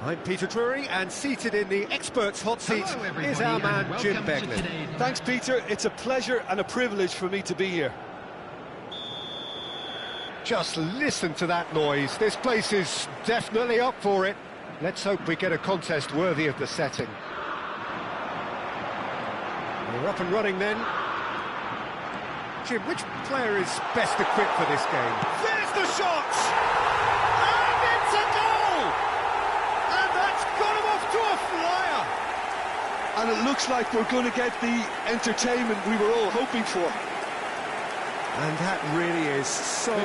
I'm Peter Drury, and seated in the experts' hot seat is our man Jim Beglin. Thanks, Peter. It's a pleasure and a privilege for me to be here. Just listen to that noise. This place is definitely up for it. Let's hope we get a contest worthy of the setting. We're up and running then. Jim, which player is best equipped for this game? There's the shot! And it's a goal! And that's got him off to a flyer! And it looks like we're going to get the entertainment we were all hoping for. And that really is so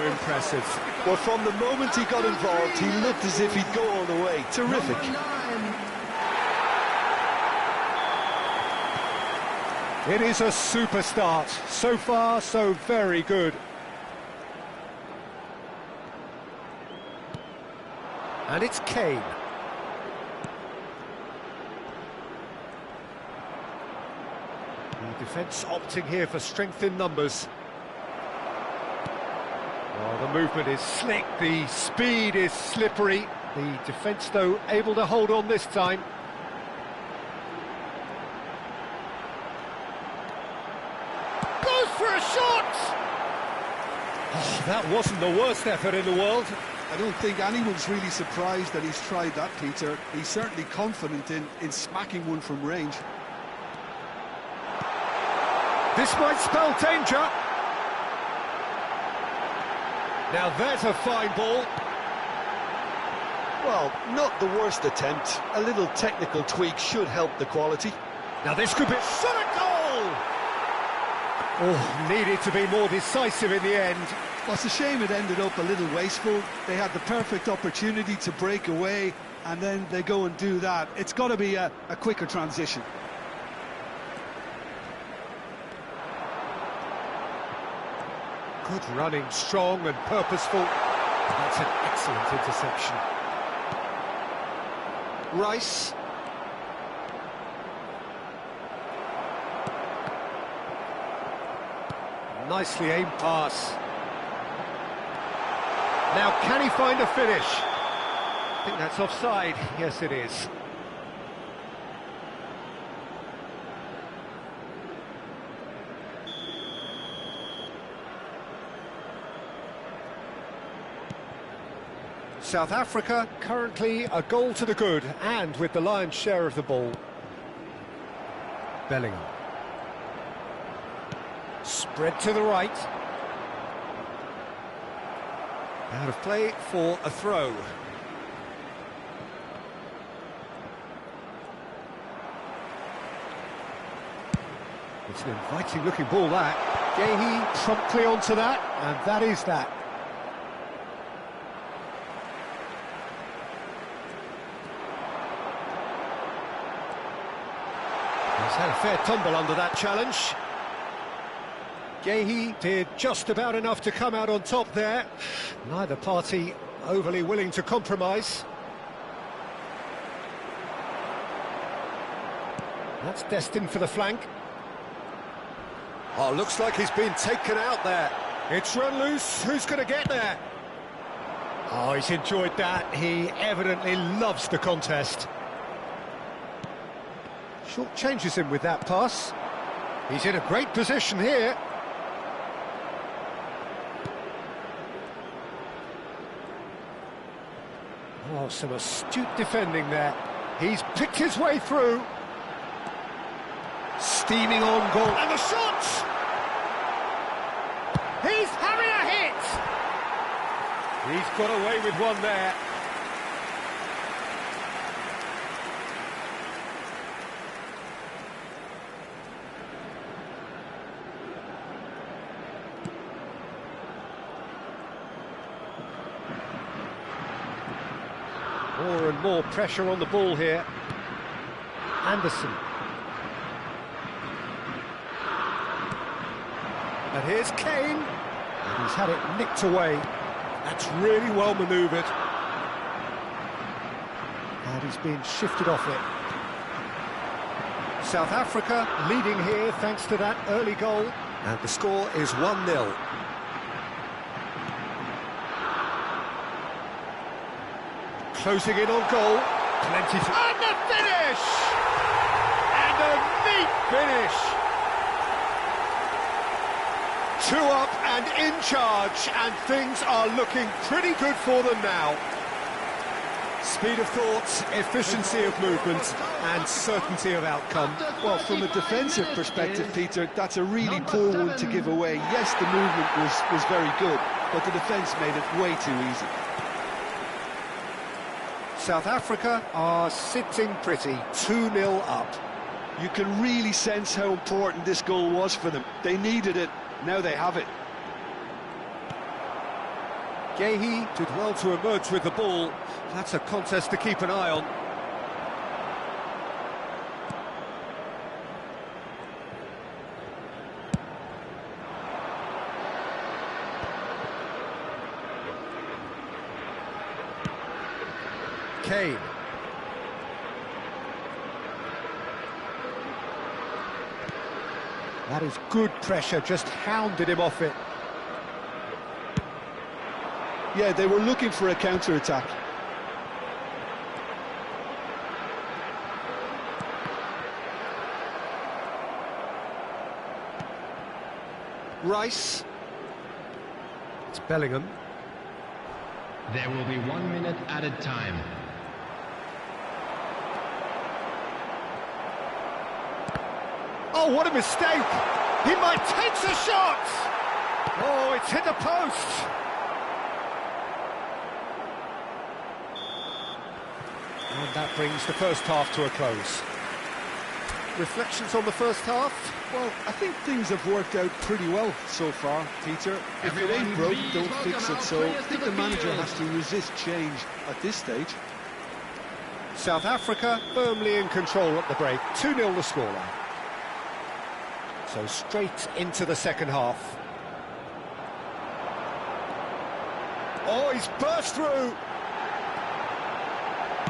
impressive. Well, from the moment he got involved, he looked as if he'd go all the way. Terrific. It is a super start. So far, so very good. And it's Kane. The defence opting here for strength in numbers. Oh, the movement is slick, the speed is slippery. The defence, though, able to hold on this time. Goes for a shot! Oh, that wasn't the worst effort in the world. I don't think anyone's really surprised that he's tried that, Peter. He's certainly confident in smacking one from range. This might spell danger. Now there's a fine ball. Well, not the worst attempt. A little technical tweak should help the quality. Now this could be... Shot a goal! Oh, needed to be more decisive in the end. Well, it's a shame it ended up a little wasteful. They had the perfect opportunity to break away, and then they go and do that. It's got to be a quicker transition. Good running, strong and purposeful. That's an excellent interception. Rice. Nicely aimed pass. Now, can he find a finish? I think that's offside. Yes, it is. South Africa currently a goal to the good, and with the lion's share of the ball. Bellingham. Spread to the right. Out of play for a throw. It's an inviting looking ball, that. Gehi promptly onto that, and that is that. He's had a fair tumble under that challenge. Gehi did just about enough to come out on top there. Neither party overly willing to compromise. That's destined for the flank. Oh, looks like he's been taken out there. It's run loose. Who's going to get there? Oh, he's enjoyed that. He evidently loves the contest. Short changes him with that pass. He's in a great position here. Oh, some astute defending there. He's picked his way through. Steaming on goal. And the shot! He's having a hit! He's got away with one there. More and more pressure on the ball here. Anderson. And here's Kane. And he's had it nicked away. That's really well manoeuvred. And he's been shifted off it. South Africa leading here thanks to that early goal. And the score is 1-0. closing in on goal. Plenty to... And the finish! And a neat finish! 2 up and in charge, and things are looking pretty good for them now. Speed of thought, efficiency of movement, and certainty of outcome. Well, from a defensive perspective, Peter, that's a really poor one to give away. Yes, the movement was very good, but the defence made it way too easy. South Africa are sitting pretty, 2-0 up. You can really sense how important this goal was for them. They needed it, now they have it. Gehi did well to emerge with the ball. That's a contest to keep an eye on. Kane. That is good pressure, just hounded him off it. Yeah, they were looking for a counter-attack. Rice. It's Bellingham. There will be 1 minute added time. Oh, what a mistake! He might take the shot! Oh, it's hit the post! And that brings the first half to a close. Reflections on the first half? Well, I think things have worked out pretty well so far, Peter. If it ain't broke, don't fix it, so I think the manager has to resist change at this stage. South Africa firmly in control at the break, 2-0 the scoreline. So straight into the second half. Oh, he's burst through!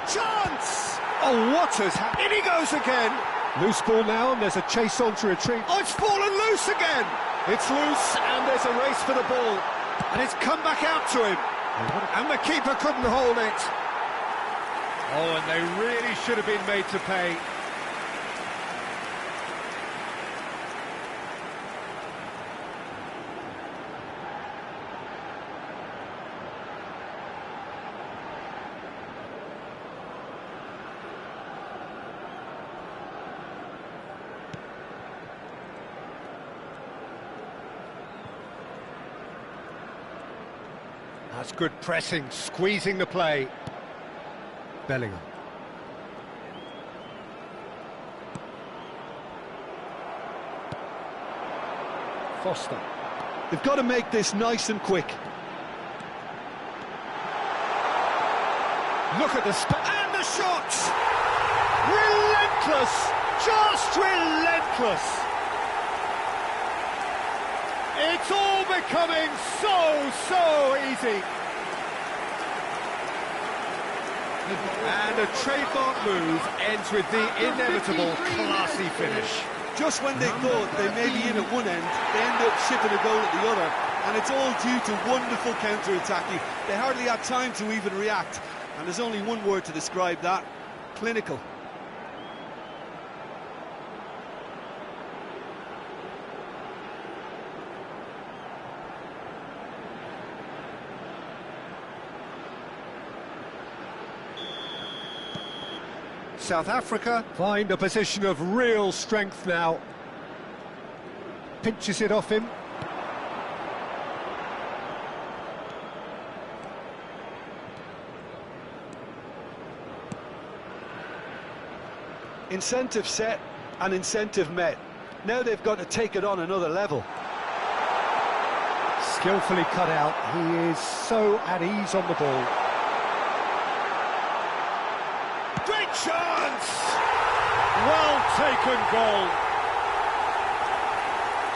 Chance! Oh, what has happened? In he goes again! Loose ball now, and there's a chase on to retrieve. Oh, it's fallen loose again! It's loose, and there's a race for the ball. And it's come back out to him. And the keeper couldn't hold it. Oh, and they really should have been made to pay. That's good pressing, squeezing the play. Bellingham. Foster. They've got to make this nice and quick. Look at the and the shot! Relentless! Just relentless! It's all becoming so easy. And a trademark move ends with the inevitable classy finish. Just when they thought they may be in at one end, they end up shipping a goal at the other, and it's all due to wonderful counter-attacking. They hardly had time to even react, and there's only one word to describe that: clinical. South Africa find a position of real strength now. Pinches it off him. Incentive set and incentive met. Now they've got to take it on another level. Skillfully cut out. He is so at ease on the ball. Great chance! Well taken goal.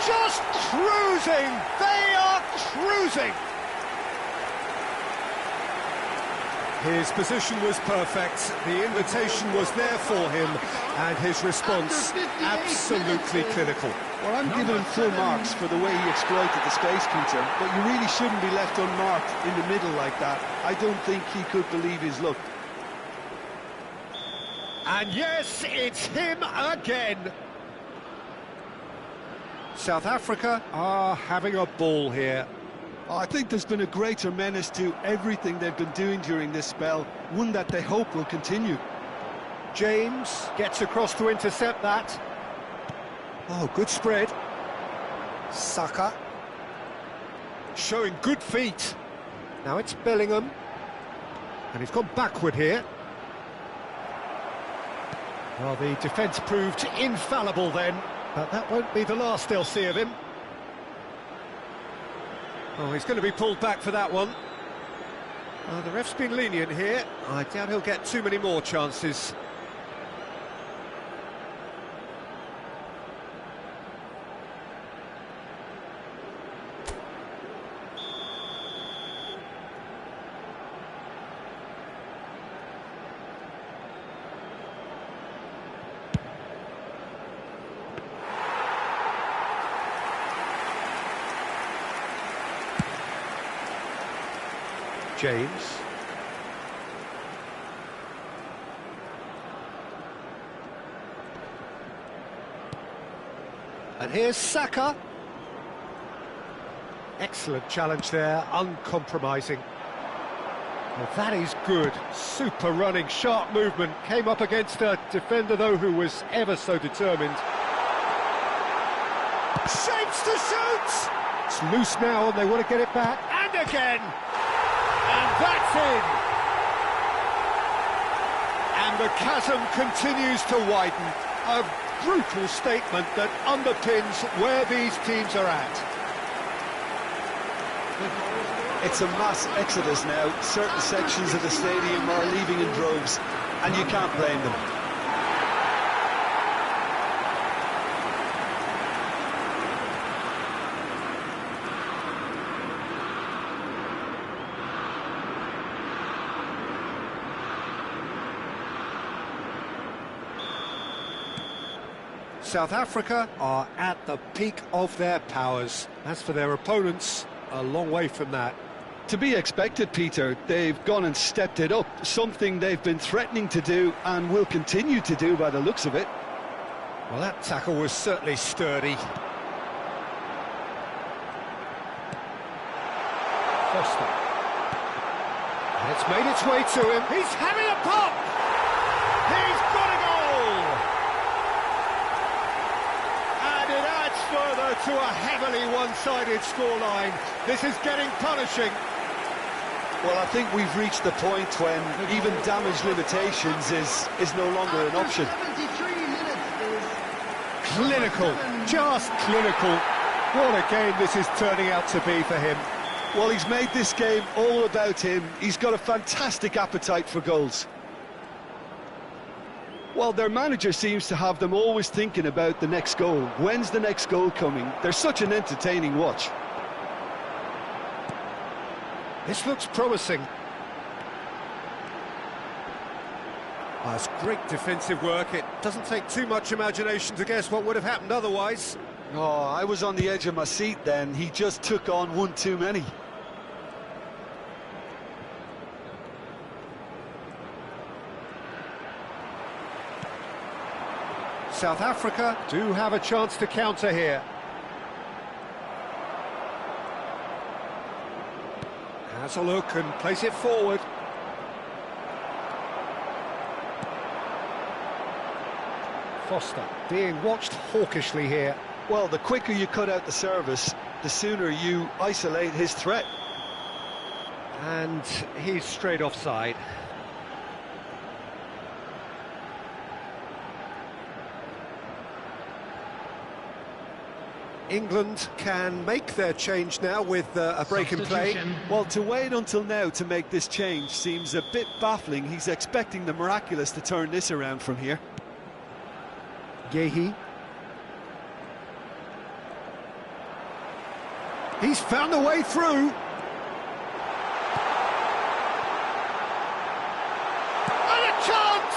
Just cruising. They are cruising. His position was perfect. The invitation was there for him, and his response absolutely clinical. Well, I'm giving him full marks for the way he exploited the space, Peter, but you really shouldn't be left unmarked in the middle like that. I don't think he could believe his luck. And yes, it's him again. South Africa are having a ball here. I think there's been a greater menace to everything they've been doing during this spell, one that they hope will continue. James gets across to intercept that. Oh, good spread. Saka. Showing good feet. Now it's Bellingham. And he's gone backward here. Well, the defence proved infallible then, but that won't be the last they'll see of him. Oh, he's going to be pulled back for that one. The ref's been lenient here. I doubt he'll get too many more chances. James. And here's Saka. Excellent challenge there, uncompromising. Well, that is good. Super running, sharp movement. Came up against a defender, though, who was ever so determined. Shapes to shoot! It's loose now, and they want to get it back. And again! And that's in! And the chasm continues to widen. A brutal statement that underpins where these teams are at. It's a mass exodus now. Certain sections of the stadium are leaving in droves, and you can't blame them. South Africa are at the peak of their powers. As for their opponents, a long way from that. To be expected, Peter. They've gone and stepped it up, something they've been threatening to do and will continue to do by the looks of it. Well, that tackle was certainly sturdy. Foster. And it's made its way to him. He's having a pop! He's got a goal! And it adds further to a heavily one-sided scoreline. This is getting punishing. Well, I think we've reached the point when even damage limitations is no longer an option. 73 minutes is Clinical, just clinical. What a game this is turning out to be for him. Well, he's made this game all about him. He's got a fantastic appetite for goals. Well, their manager seems to have them always thinking about the next goal. When's the next goal coming? They're such an entertaining watch. This looks promising. That's great defensive work. It doesn't take too much imagination to guess what would have happened otherwise. Oh, I was on the edge of my seat then. He just took on one too many. South Africa do have a chance to counter here. Has a look and plays it forward. Foster being watched hawkishly here. Well, the quicker you cut out the service, the sooner you isolate his threat. And he's straight offside. England can make their change now with a break in play. Well, to wait until now to make this change seems a bit baffling. He's expecting the miraculous to turn this around from here. Yehi. He's found a way through. And a chance!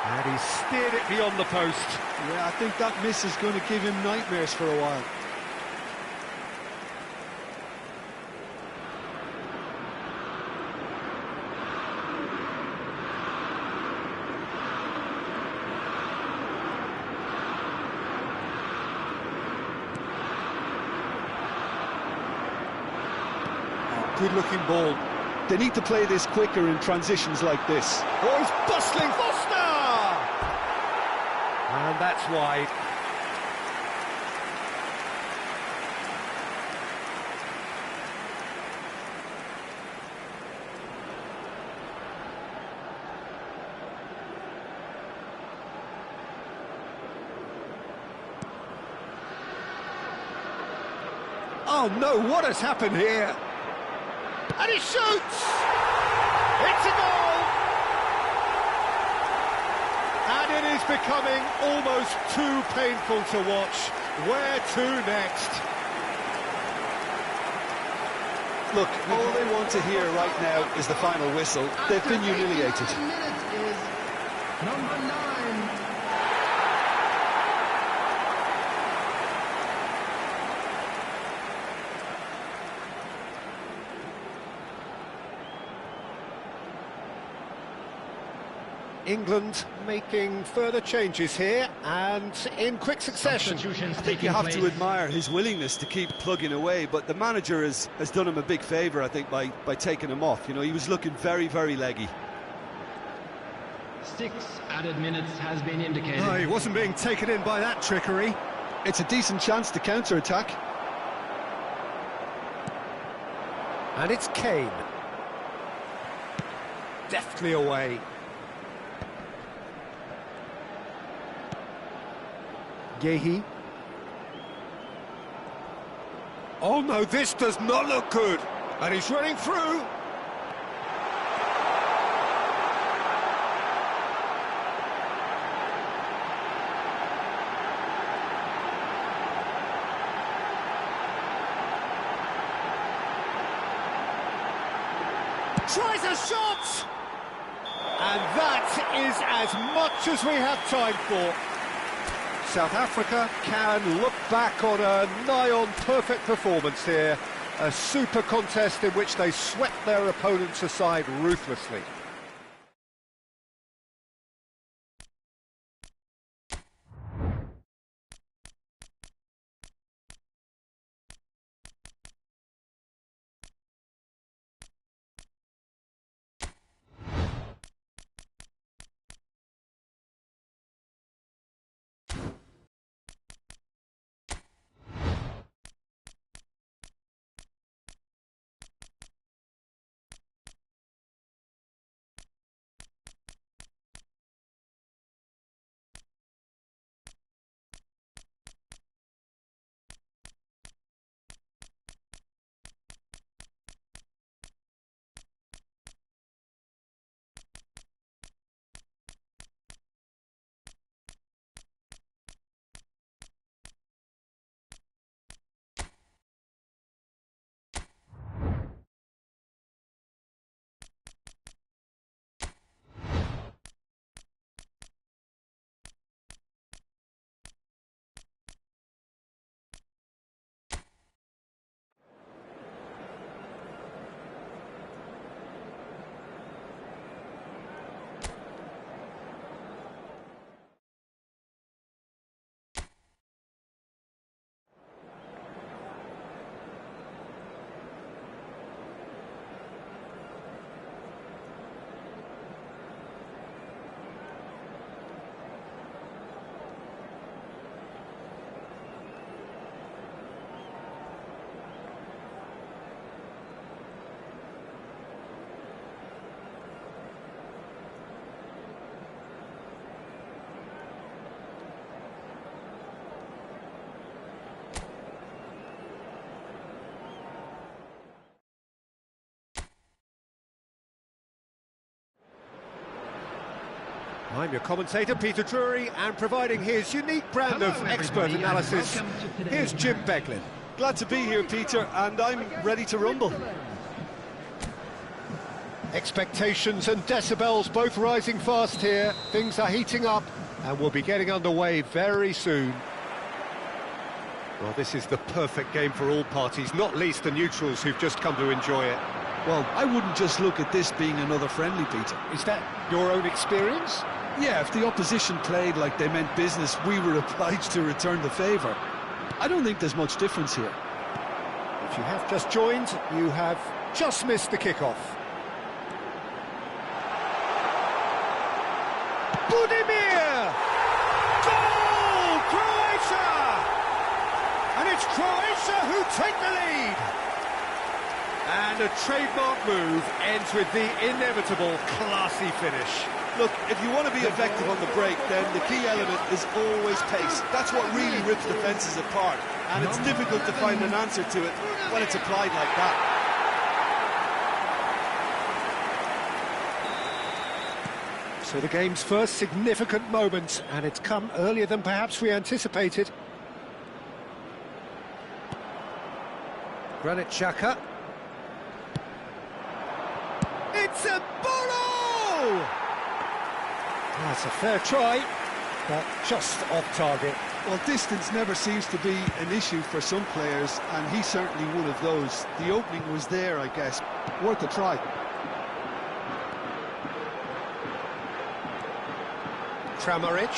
And he steered it beyond the post. Yeah, I think that miss is going to give him nightmares for a while. Good-looking ball. They need to play this quicker in transitions like this. Oh, he's bustling Foster! And that's wide. Oh no, what has happened here? And he shoots! It's a goal! And it is becoming almost too painful to watch. Where to next? Look, all they want to hear right now is the final whistle. They've been humiliated. Minutes is number 9. England making further changes here, and in quick succession. Substitutions I think taking you have place. to admire his willingness to keep plugging away, but the manager has done him a big favour, I think, by taking him off. You know, he was looking very, very leggy. 6 added minutes has been indicated. Oh, he wasn't being taken in by that trickery. It's a decent chance to counter-attack. And it's Kane. Deftly away. Gehi. Oh no, this does not look good. And he's running through. Tries a shot! And that is as much as we have time for. South Africa can look back on a nigh-on perfect performance here. A super contest in which they swept their opponents aside ruthlessly. I'm your commentator, Peter Drury, and providing his unique brand Hello, of expert everybody, and analysis, welcome to today's here's Jim match. Beglin. Glad to be here, Peter, and I'm ready to rumble. Expectations and decibels both rising fast here. Things are heating up, and we'll be getting underway very soon. Well, this is the perfect game for all parties, not least the neutrals who've just come to enjoy it. Well, I wouldn't just look at this being another friendly, Peter. Is that your own experience? Yeah, if the opposition played like they meant business, we were obliged to return the favour. I don't think there's much difference here. If you have just joined, you have just missed the kickoff. Budimir! Goal! Croatia! And it's Croatia who take the lead. And a trademark move ends with the inevitable classy finish. Look, if you want to be effective on the break, then the key element is always pace. That's what really rips defences apart, and it's difficult to find an answer to it when it's applied like that. So the game's first significant moment, and it's come earlier than perhaps we anticipated. Granit Xhaka. It's a bolo! That's a fair try, but just off target. Well, distance never seems to be an issue for some players, and he's certainly one of those. The opening was there, I guess. Worth a try. Kramaric.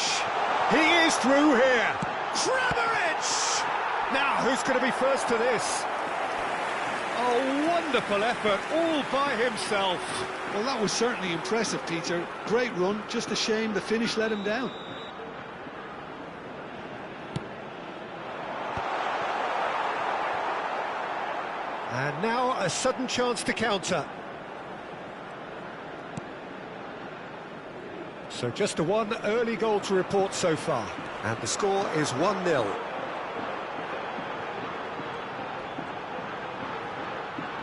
He is through here. Kramaric! Now, who's going to be first to this? A wonderful effort, all by himself. Well, that was certainly impressive, Peter. Great run, just a shame the finish let him down. And now a sudden chance to counter. So just one early goal to report so far. And the score is 1-0.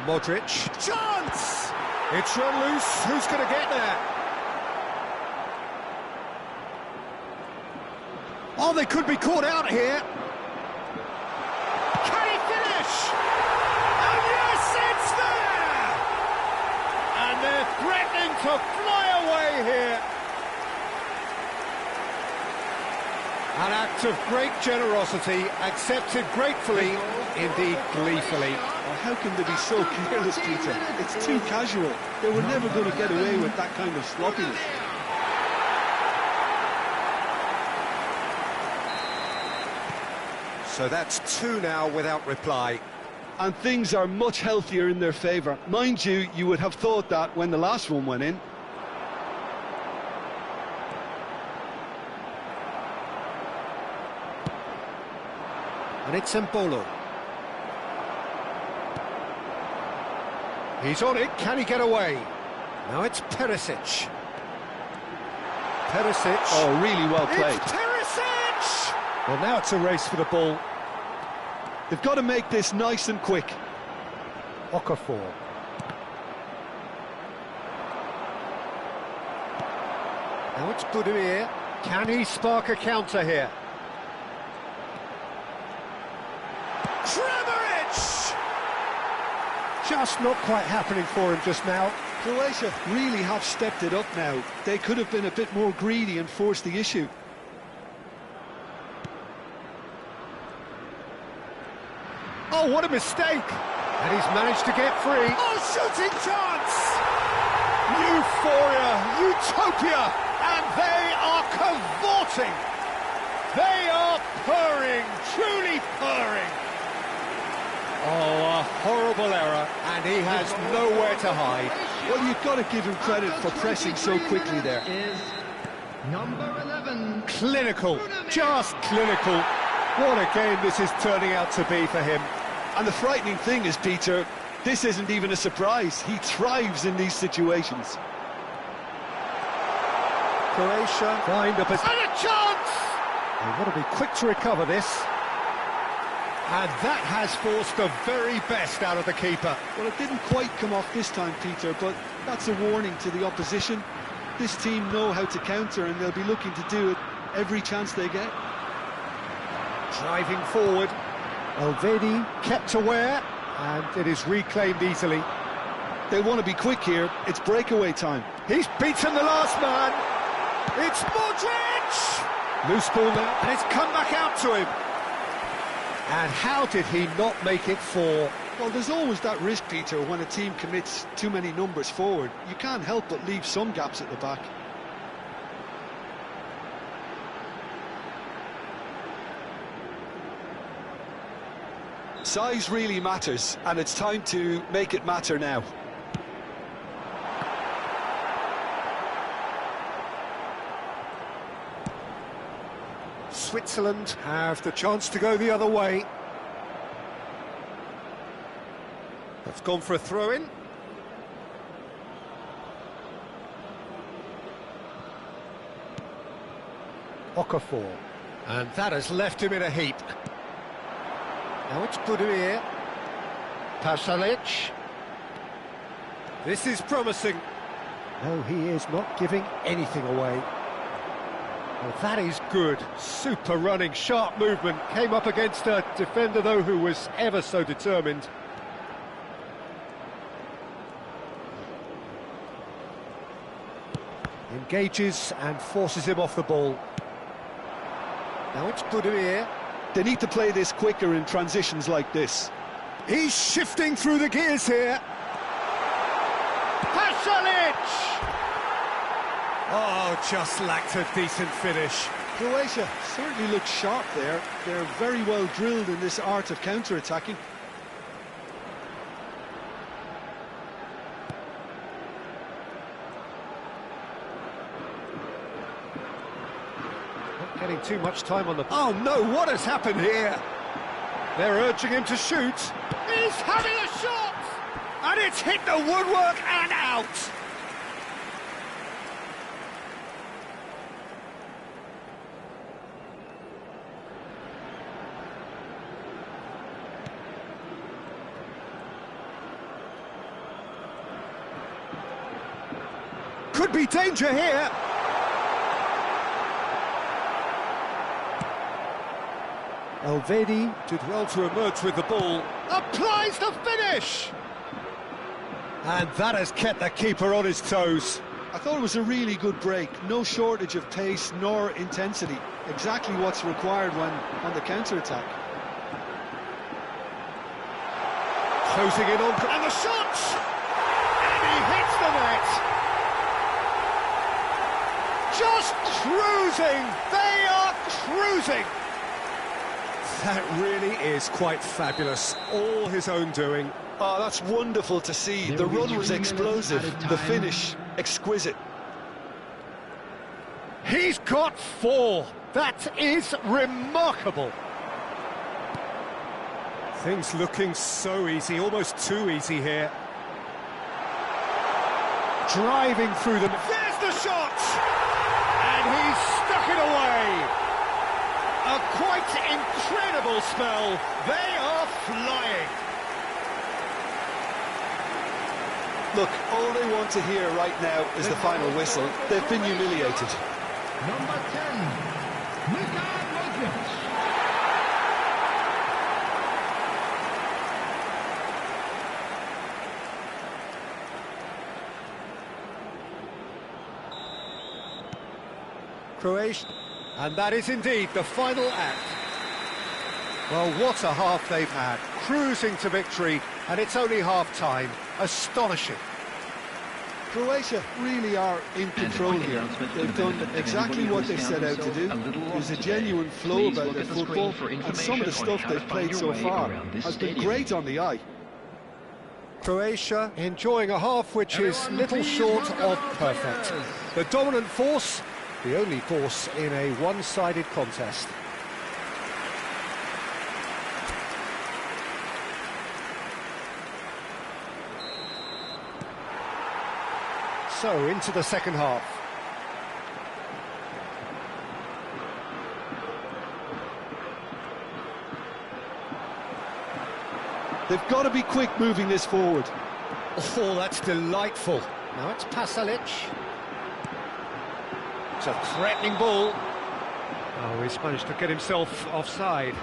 Modric. Chance! It's run loose. Who's going to get there? Oh, they could be caught out here. Can he finish? And yes, it's there! And they're threatening to fly away here. An act of great generosity, accepted gratefully, indeed gleefully. Oh, how can they be so careless, Peter? It's too casual. They were never going to get away with that kind of sloppiness. So that's two now without reply. And things are much healthier in their favour. Mind you, you would have thought that when the last one went in. And it's Embolo. He's on it, can he get away? Now it's Perisic. Perisic. Oh, really well played. It's Perisic! Well, now it's a race for the ball. They've got to make this nice and quick. Okafor. Now it's Budimir. Can he spark a counter here? Kramaric! Just not quite happening for him just now. Croatia really have stepped it up now. They could have been a bit more greedy and forced the issue. Oh, what a mistake! And he's managed to get free. Oh, shooting chance! Euphoria, utopia, and they are cavorting. They are purring, truly purring. Oh, a horrible error, and he has nowhere to hide. Well, you've got to give him credit for pressing so quickly there. Is number 11. Clinical, just clinical. What a game this is turning out to be for him. And the frightening thing is, Peter, this isn't even a surprise. He thrives in these situations. Croatia find a position. And a chance! They want to be quick to recover this. And that has forced the very best out of the keeper. Well, it didn't quite come off this time, Peter, but that's a warning to the opposition. This team know how to counter, and they'll be looking to do it every chance they get. Driving forward. Elvedi kept aware, and it is reclaimed easily. They want to be quick here. It's breakaway time. He's beaten the last man. It's Modric! Loose ball now, and it's come back out to him. And how did he not make it 4? Well, there's always that risk, Peter, when a team commits too many numbers forward. You can't help but leave some gaps at the back. Size really matters, and it's time to make it matter now. Switzerland have the chance to go the other way. That's gone for a throw-in. Okafor. And that has left him in a heap. Now it's Budimir. Pasalic. This is promising. No, he is not giving anything away. Well, that is good. Super running, sharp movement. Came up against a defender, though, who was ever so determined. Engages and forces him off the ball. Now it's Budimir. They need to play this quicker in transitions like this. He's shifting through the gears here. Pasalic! Oh, just lacked a decent finish. Croatia certainly looks sharp there. They're very well drilled in this art of counter-attacking. Not getting too much time on the... Oh no, what has happened here? They're urging him to shoot. He's having a shot! And it's hit the woodwork and out! Could be danger here. Elvedi did well to emerge with the ball. Applies the finish! And that has kept the keeper on his toes. I thought it was a really good break. No shortage of pace nor intensity. Exactly what's required when on the counter-attack. Closing in on... And the shot! And he hits the net! Just cruising! They are cruising! That really is quite fabulous. All his own doing. Oh, that's wonderful to see. The run was explosive, the finish exquisite. He's got 4. That is remarkable. Things looking so easy, almost too easy here. Driving through them. There's the shot! And he's stuck it away. A quite incredible spell. They are flying. Look, all they want to hear right now is the final whistle. They've been humiliated. Number 10, Mafia.Guns.Motion. Croatia. And that is indeed the final act. Well, what a half they've had. Cruising to victory, and it's only half-time. Astonishing. Croatia really are in control here. They've done exactly what they set out to do. There's a genuine flow about their football, and some of the stuff they've played so far has been great on the eye. Croatia enjoying a half which is little short of perfect. The dominant force, the only force in a one-sided contest. So, into the second half. They've got to be quick moving this forward. Oh, that's delightful. Now it's Pasalic. It's a threatening ball. Oh, he's managed to get himself offside.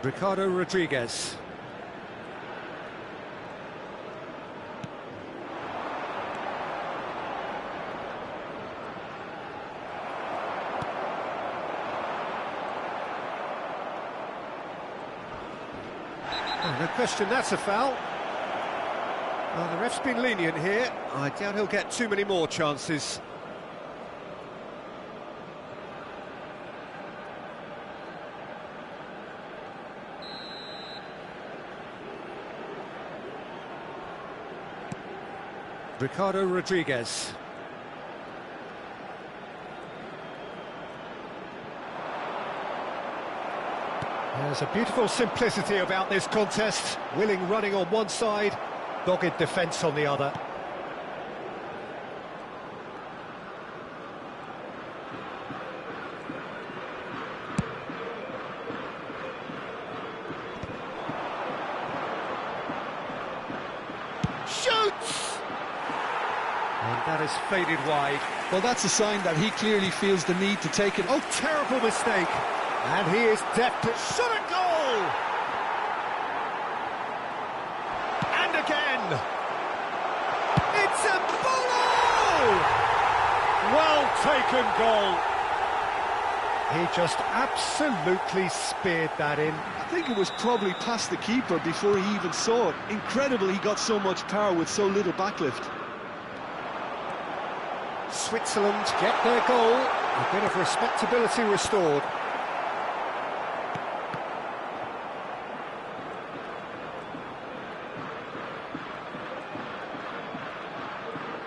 Ricardo Rodriguez. Oh, no question, that's a foul. Well, the ref's been lenient here. I doubt he'll get too many more chances. Ricardo Rodriguez. There's a beautiful simplicity about this contest. Willing running on one side, dogged defence on the other. Shoots! And that has faded wide. Well, that's a sign that he clearly feels the need to take it. Oh, terrible mistake. And he is deft to shot a goal! And again! It's a bolo! Well taken goal. He just absolutely speared that in. I think it was probably past the keeper before he even saw it. Incredible he got so much power with so little backlift. Switzerland get their goal. A bit of respectability restored.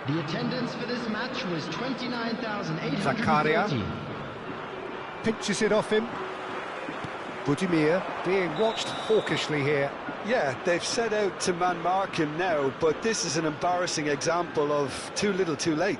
The attendance for this match was 29,840. Zakaria pinches it off him. Budimir being watched hawkishly here. Yeah, they've set out to man-mark him now, but this is an embarrassing example of too little too late.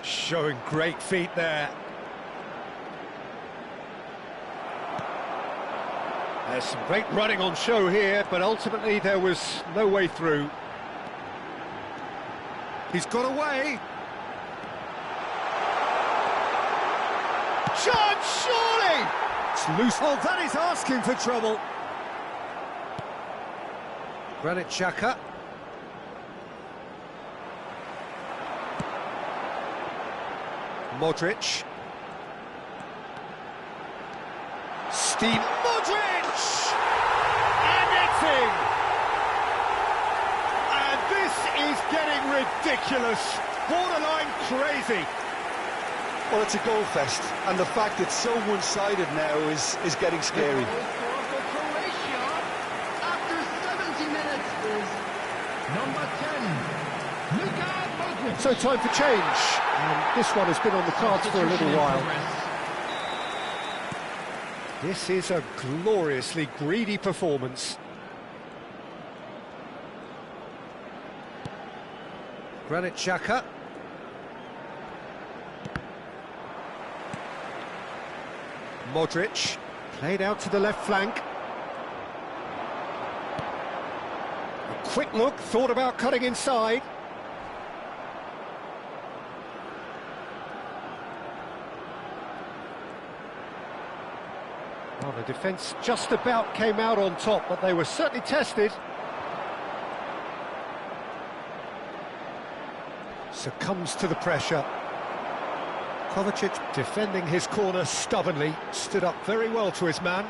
Showing great feet there. There's some great running on show here, but ultimately there was no way through. He's got away. Chance, surely! It's loose. Oh, that is asking for trouble. Granit Xhaka. Modric. Steve Modric! And it's in! And this is getting ridiculous. Borderline crazy. Well, it's a goal fest, and the fact it's so one-sided now is getting scary. For Croatia, after 70 minutes, is number 10, Luka Modric. So time for change. And this one has been on the cards for a little while. This is a gloriously greedy performance. Granit Xhaka. Modric, played out to the left flank. A quick look, thought about cutting inside. Well, the defence just about came out on top, but they were certainly tested. Succumbs to the pressure. Kovacic defending his corner stubbornly, stood up very well to his man.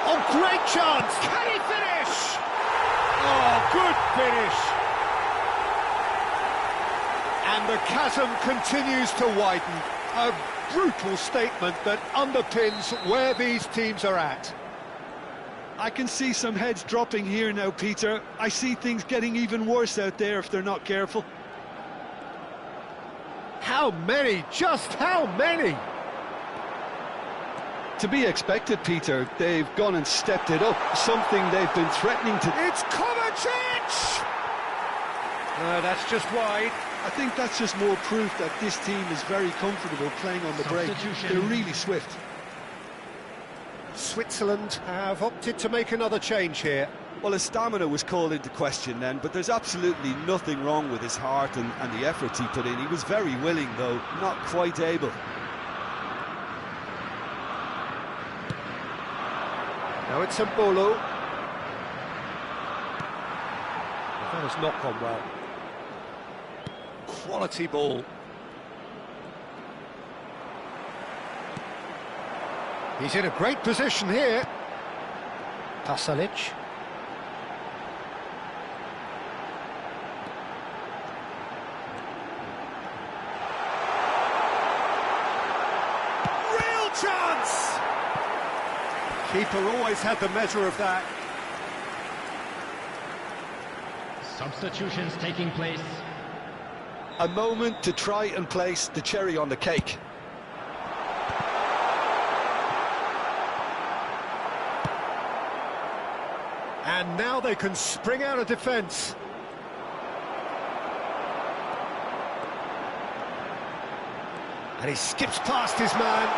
Oh, great chance! Can he finish? Oh, good finish! And the chasm continues to widen. A brutal statement that underpins where these teams are at. I can see some heads dropping here now, Peter. I see things getting even worse out there if they're not careful. How many? Just how many? To be expected, Peter. They've gone and stepped it up, something they've been threatening to... It's Kovacic! No, that's just wide. I think that's just more proof that this team is very comfortable playing on the break. They're really swift. Switzerland have opted to make another change here. Well, his stamina was called into question then, but there's absolutely nothing wrong with his heart and the efforts he put in. He was very willing, though, not quite able. Now it's Mbolo. That has not gone well. Quality ball. He's in a great position here. Pasalic. Real chance! Keeper always had the measure of that. Substitutions taking place. A moment to try and place the cherry on the cake. And now they can spring out of defence. And he skips past his man.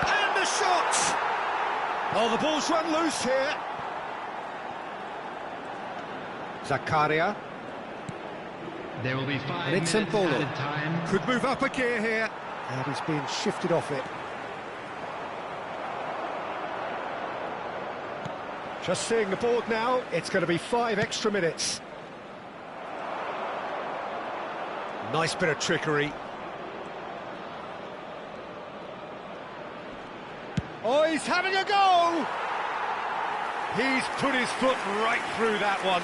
And the shot! Oh, the ball's run loose here. Zakaria. There will be 5 And it's minutes Mbolo. added time. Could move up a gear here. And he's being shifted off it. Just seeing the board now, it's going to be 5 extra minutes. Nice bit of trickery. Oh, he's having a go! He's put his foot right through that one.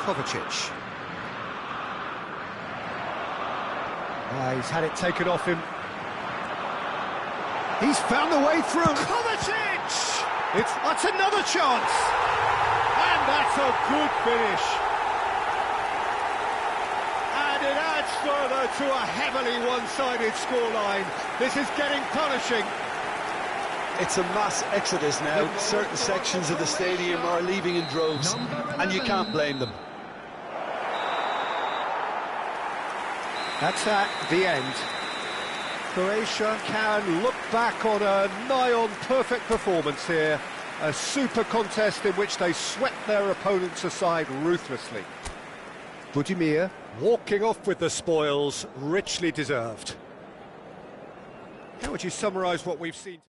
Kovacic. He's had it taken off him. He's found the way through. Kovacic! That's another chance. And that's a good finish. And it adds further to a heavily one-sided scoreline. This is getting punishing. It's a mass exodus now. Certain sections of the stadium are leaving in droves, and you can't blame them. That's at the end. Croatia can look back on a nigh-on perfect performance here. A super contest in which they swept their opponents aside ruthlessly. Budimir walking off with the spoils, richly deserved. How would you summarise what we've seen?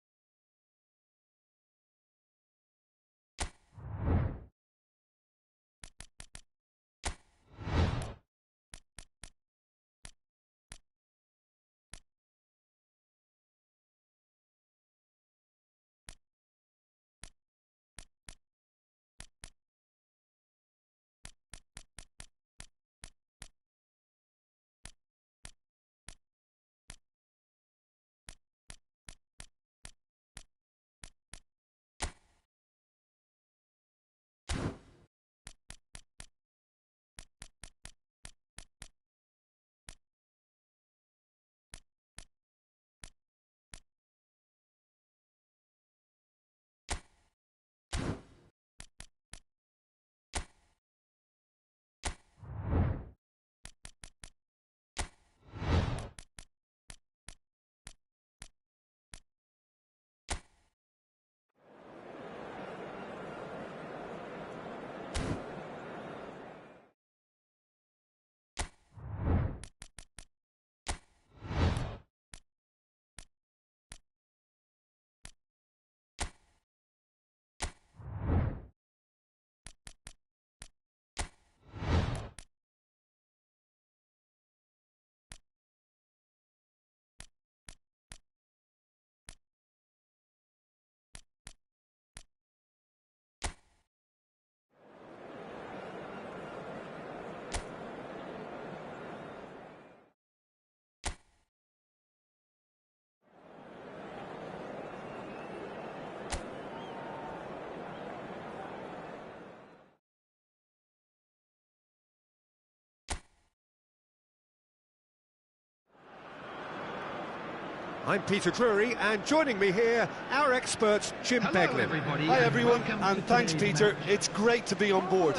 I'm Peter Drury, and joining me here, our expert, Jim Beglin. Everybody, Hi everyone, welcome and to thanks today's Peter, match. it's great to be on board.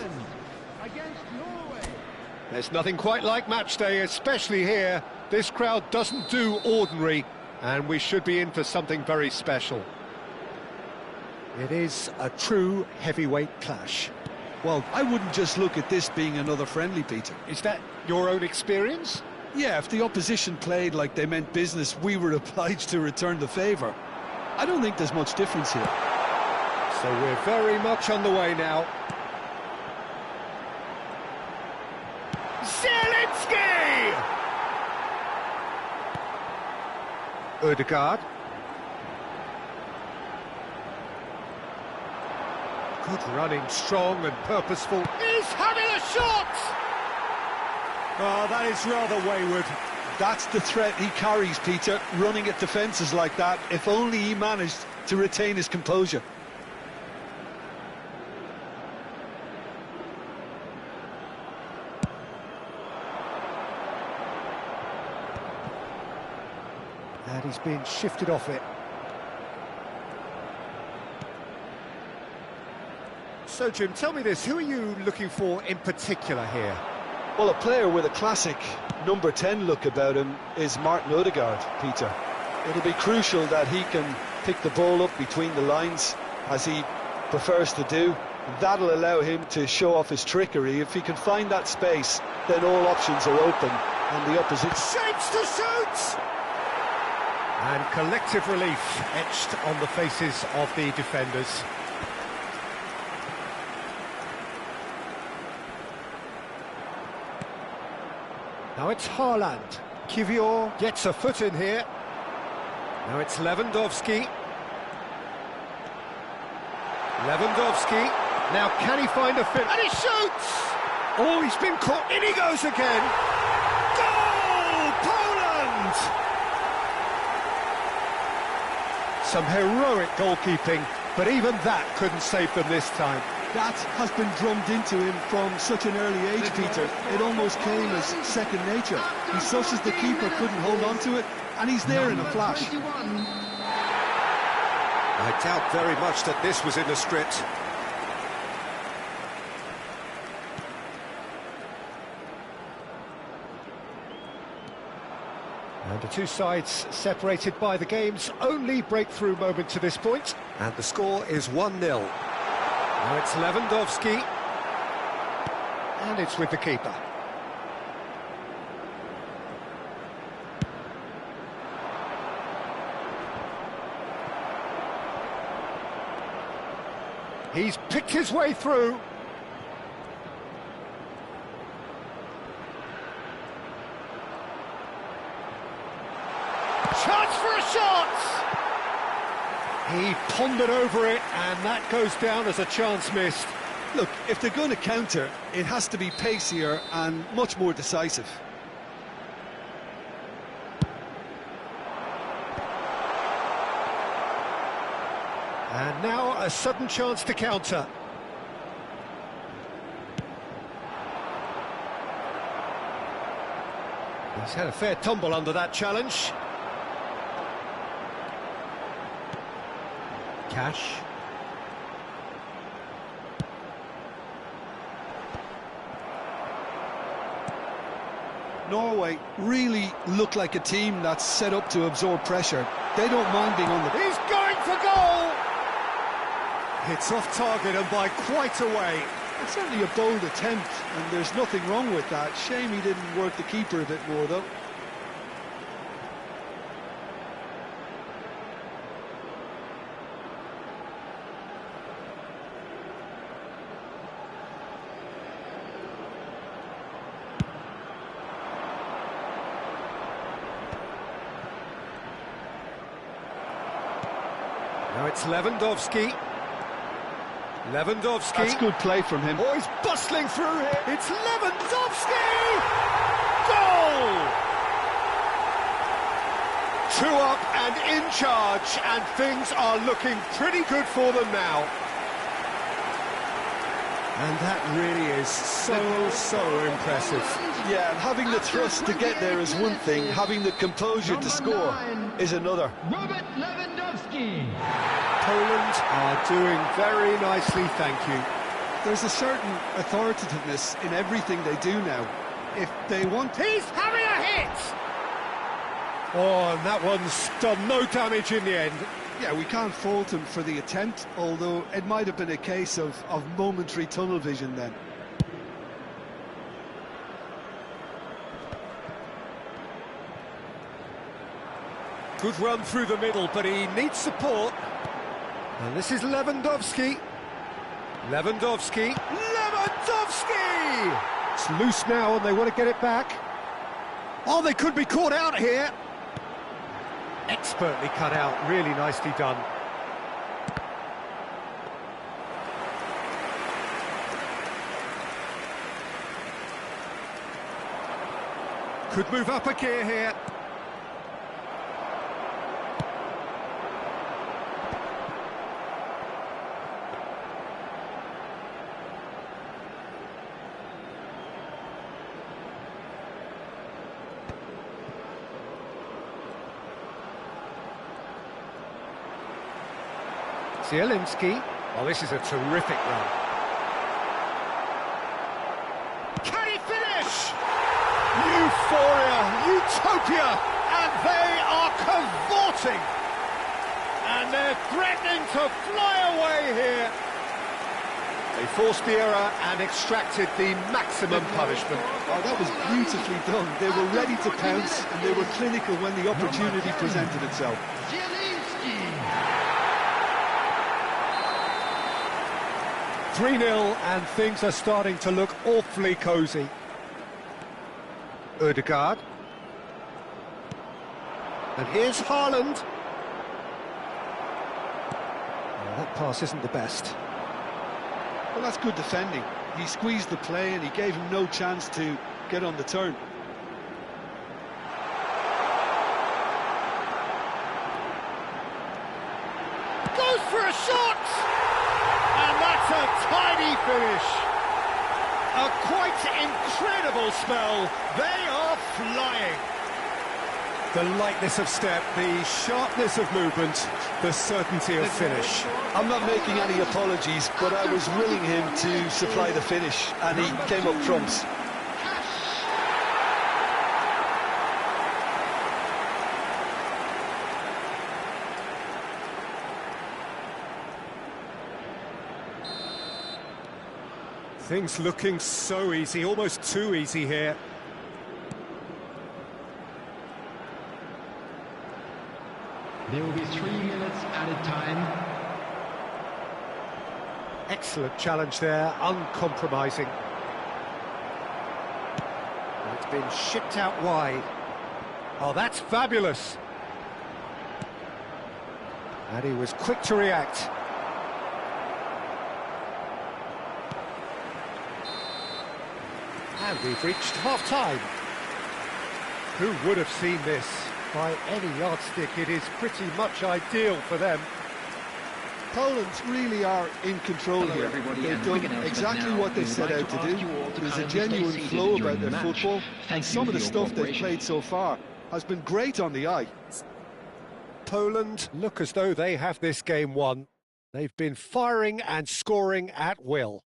Against Norway. There's nothing quite like match day, especially here. This crowd doesn't do ordinary, and we should be in for something very special. It is a true heavyweight clash. Well, I wouldn't just look at this being another friendly, Peter. Is that your own experience? Yeah, if the opposition played like they meant business, we were obliged to return the favour. I don't think there's much difference here. So we're very much on the way now. Zielinski! Ødegaard. Good running, strong and purposeful. He's having a shot! Oh, that is rather wayward. That's the threat he carries, Peter, running at defences like that, if only he managed to retain his composure. And he's been shifted off it. So, Jim, tell me this, who are you looking for in particular here? Well, a player with a classic number 10 look about him is Martin Ødegaard, Peter. It'll be crucial that he can pick the ball up between the lines, as he prefers to do. That'll allow him to show off his trickery. If he can find that space, then all options are open, and the opposition Shapes to shoot! And collective relief etched on the faces of the defenders. Now it's Haaland. Kivior gets a foot in here. Now it's Lewandowski. Lewandowski. Now can he find a fit? And he shoots! Oh, he's been caught. In he goes again. Goal! Poland! Some heroic goalkeeping, but even that couldn't save them this time. that has been drummed into him from such an early age, Peter. It almost came as second nature. He such as the keeper couldn't hold on to it, and he's there in a flash. 21. I doubt very much that this was in the script. And the two sides separated by the game's only breakthrough moment to this point. And the score is 1-0. Now it's Lewandowski. And it's with the keeper. He's picked his way through. Chance for a shot! He pondered over it, and that goes down as a chance missed. Look, if they're going to counter, it has to be pacier and much more decisive. And now a sudden chance to counter. He's had a fair tumble under that challenge. Cash. Norway really look like a team that's set up to absorb pressure. They don't mind being on the... He's going for goal! It's off target and by quite a way. It's certainly a bold attempt, and there's nothing wrong with that. Shame he didn't work the keeper a bit more, though. Now it's Lewandowski. Lewandowski. That's good play from him. Oh, he's bustling through here. It's Lewandowski! Goal! 2 up and in charge, and things are looking pretty good for them now. And that really is so impressive. Yeah, and having the thrust to get there is one thing, having the composure to score is another. Robert Lewandowski. Poland are doing very nicely, thank you. There's a certain authoritativeness in everything they do now. If they want... He's having a hit! Oh, and that one's done no damage in the end. Yeah, we can't fault him for the attempt, although it might have been a case of momentary tunnel vision then. Good run through the middle, but he needs support. And this is Lewandowski. Lewandowski! It's loose now and they want to get it back. Oh, they could be caught out here. Expertly cut out, really nicely done. Could move up a gear here. Zielinski. Oh, this is a terrific run. Can he finish? Euphoria, utopia, and they are cavorting. And they're threatening to fly away here. They forced the error and extracted the maximum punishment. Oh, that was beautifully done. They were ready to pounce, and they were clinical when the opportunity presented itself. Zielinski. 3-0, and things are starting to look awfully cosy. Ødegaard. And here's Haaland. Oh, that pass isn't the best. Well, that's good defending. He squeezed the play and he gave him no chance to get on the turn. Goes for a shot! And that's a tidy finish. A quite incredible spell. They are flying. The lightness of step, the sharpness of movement, the certainty of finish. I'm not making any apologies, but I was willing him to supply the finish, and he came up trumps. Things looking so easy, almost too easy here. There will be 3 minutes added time. Excellent challenge there, uncompromising. And it's been shipped out wide. Oh, that's fabulous. And he was quick to react. And we've reached half-time. Who would have seen this? By any yardstick, it is pretty much ideal for them. Poland really are in control here. They've done exactly what they set out to do. There's a genuine flow about their football, and some of the stuff they've played so far has been great on the eye. Poland look as though they have this game won. They've been firing and scoring at will.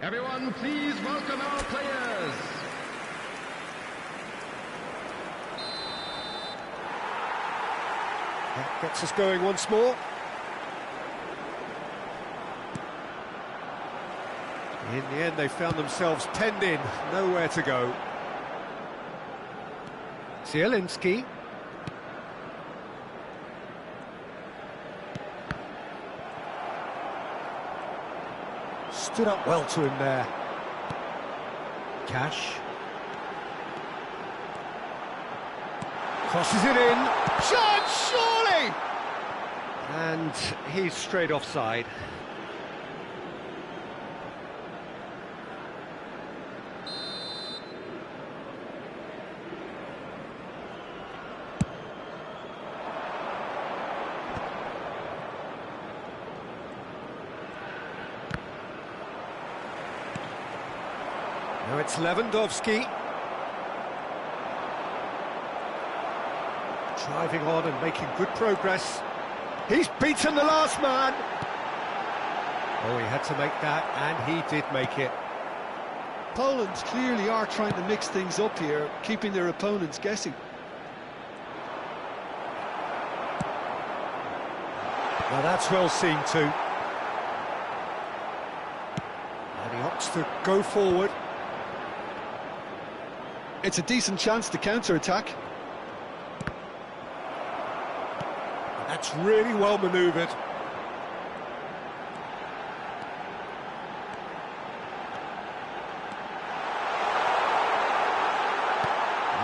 Everyone, please welcome our players. That gets us going once more. In the end, they found themselves penned in, nowhere to go. Zielinski. Stood up well to him there. Cash. Crosses it in. Shot, surely! And he's straight offside. Now it's Lewandowski. Driving on and making good progress. He's beaten the last man. Oh, he had to make that, and he did make it. Poland clearly are trying to mix things up here, keeping their opponents guessing. Now that's well seen too. And he opts to go forward. It's a decent chance to counter-attack. That's really well manoeuvred.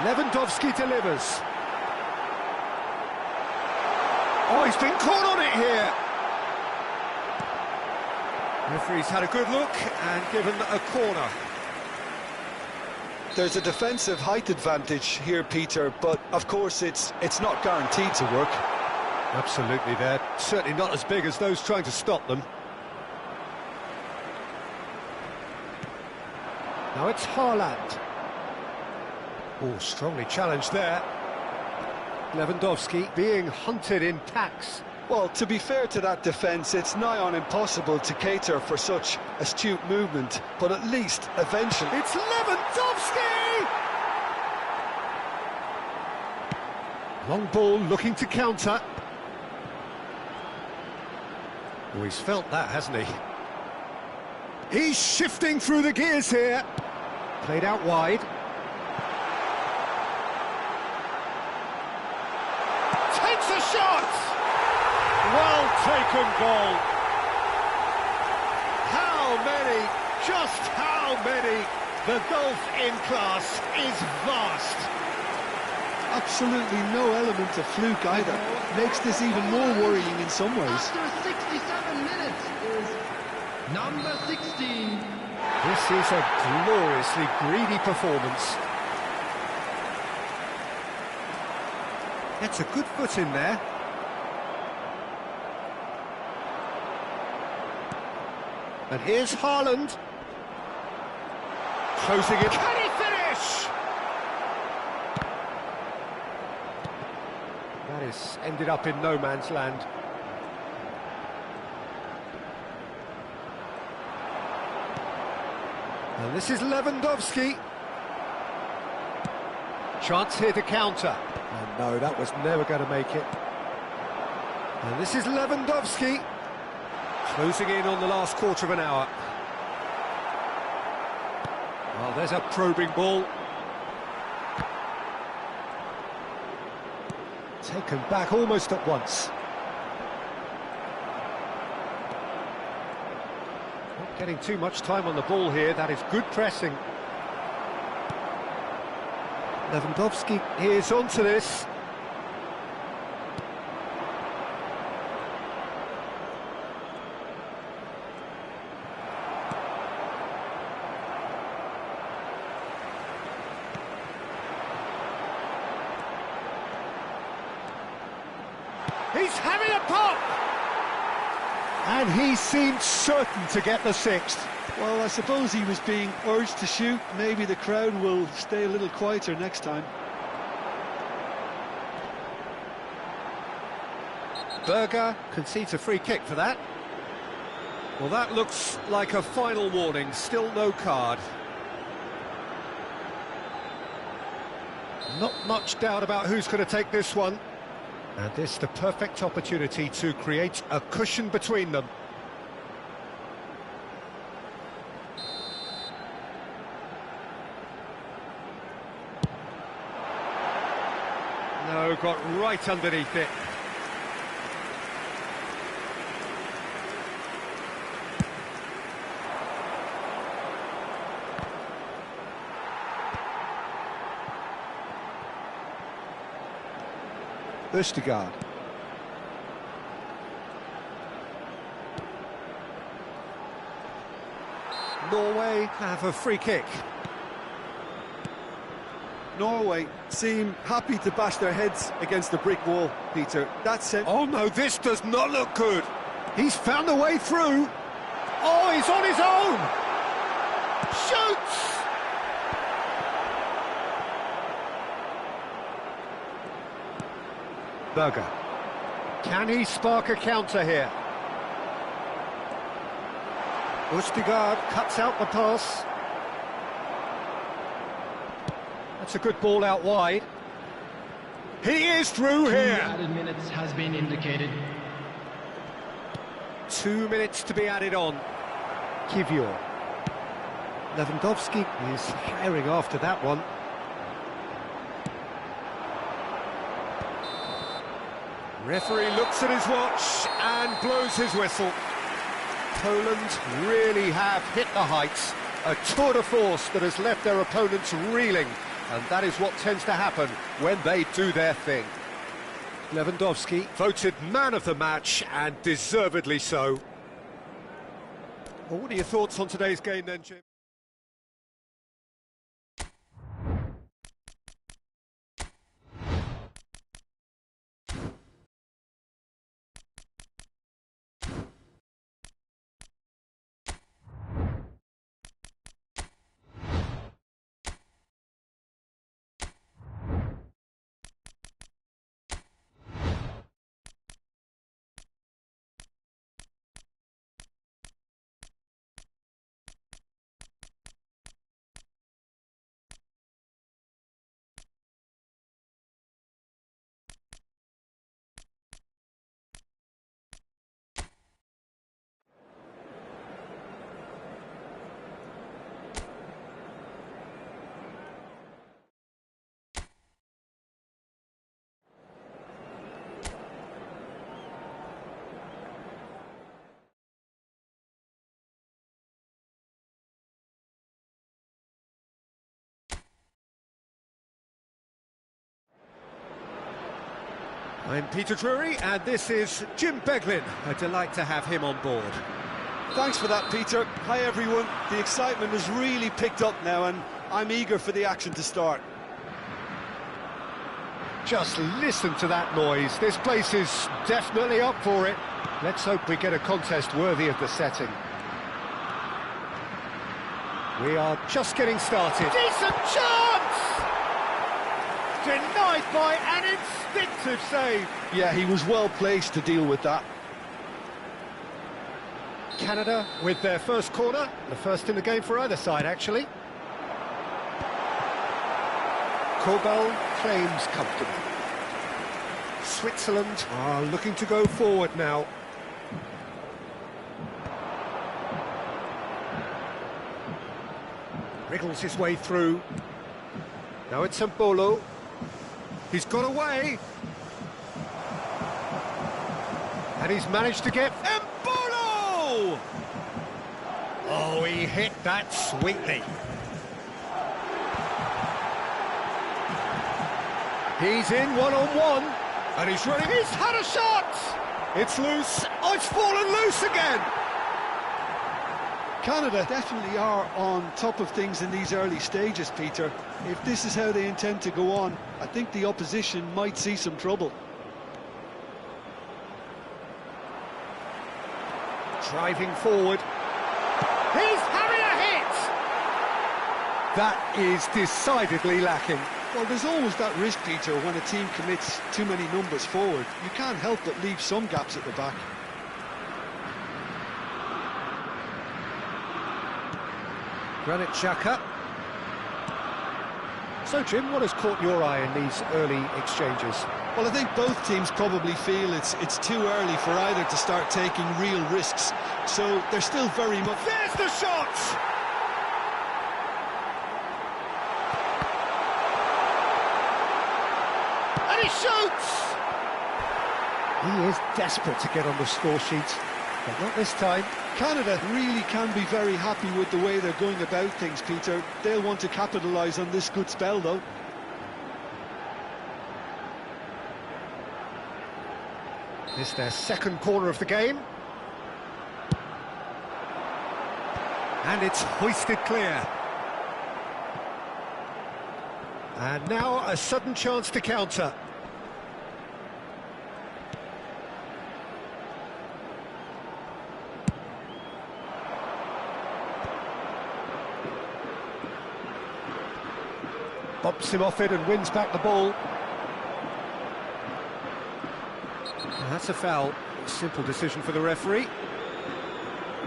Lewandowski delivers. Oh, he's been caught on it here. Referee's had a good look and given a corner. There's a defensive height advantage here, Peter, but of course it's not guaranteed to work. Absolutely, they're certainly not as big as those trying to stop them. Now it's Haaland. Oh, strongly challenged there. Lewandowski being hunted in packs. Well, to be fair to that defence, it's nigh on impossible to cater for such astute movement, but at least eventually... It's Lewandowski! Long ball looking to counter. Oh, he's felt that, hasn't he? He's shifting through the gears here. Played out wide. Takes a shot! Well taken goal. How many, just how many? The gulf in class is vast. Absolutely no element of fluke either. Makes this even more worrying in some ways. After 67 minutes is number 16. This is a gloriously greedy performance. Gets a good foot in there. And here's Haaland. Closing it. Can he finish? That is ended up in no man's land. And this is Lewandowski. Chance here to counter. Oh no, that was never going to make it. And this is Lewandowski. Closing in on the last quarter of an hour. Well, there's a probing ball. Taken back almost at once. Not getting too much time on the ball here. That is good pressing. Lewandowski is onto this. He's having a pop! And he seemed certain to get the sixth. Well, I suppose he was being urged to shoot. Maybe the crowd will stay a little quieter next time. Berger concedes a free kick for that. Well, that looks like a final warning, still no card. Not much doubt about who's going to take this one. And this is the perfect opportunity to create a cushion between them. No, got right underneath it. Østegard. Norway have a free kick. Norway seem happy to bash their heads against the brick wall, Peter. That's it. Oh no, this does not look good. He's found a way through. Oh, he's on his own. Shoots! Berger. Can he spark a counter here? Østegard cuts out the pass. That's a good ball out wide. He is through here. 2 added minutes has been indicated. 2 minutes to be added on. Kivior. Lewandowski is firing after that one. Referee looks at his watch and blows his whistle. Poland really have hit the heights. A tour de force that has left their opponents reeling. And that is what tends to happen when they do their thing. Lewandowski voted man of the match, and deservedly so. Well, what are your thoughts on today's game then, Jim? I'm Peter Drury, and this is Jim Beglin. A delight to have him on board. Thanks for that, Peter. Hi, everyone. The excitement has really picked up now, and I'm eager for the action to start. Just listen to that noise. This place is definitely up for it. Let's hope we get a contest worthy of the setting. We are just getting started. Decent chance! Denied by an instinctive save. Yeah, he was well placed to deal with that. Canada with their first corner, the first in the game for either side, actually. Kobel claims comfortably. Switzerland are looking to go forward now. Wriggles his way through. Now it's Mbolo. He's got away. And he's managed to get Mbolo! Oh, he hit that sweetly. He's in one-on-one, and he's running. He's had a shot! It's loose. Oh, it's fallen loose again! Canada definitely are on top of things in these early stages, Peter. If this is how they intend to go on, I think the opposition might see some trouble. Driving forward. He's having a hit! That is decidedly lacking. Well, there's always that risk, Peter, when a team commits too many numbers forward. You can't help but leave some gaps at the back. Granit Xhaka. So, Jim, what has caught your eye in these early exchanges? Well, I think both teams probably feel it's too early for either to start taking real risks. So they're still very much... There's the shot! And he shoots! He is desperate to get on the score sheet, but not this time. Canada really can be very happy with the way they're going about things, Peter. They'll want to capitalise on this good spell, though. This is their second corner of the game. And it's hoisted clear. And now a sudden chance to counter. Bumps him off it and wins back the ball. And that's a foul. Simple decision for the referee.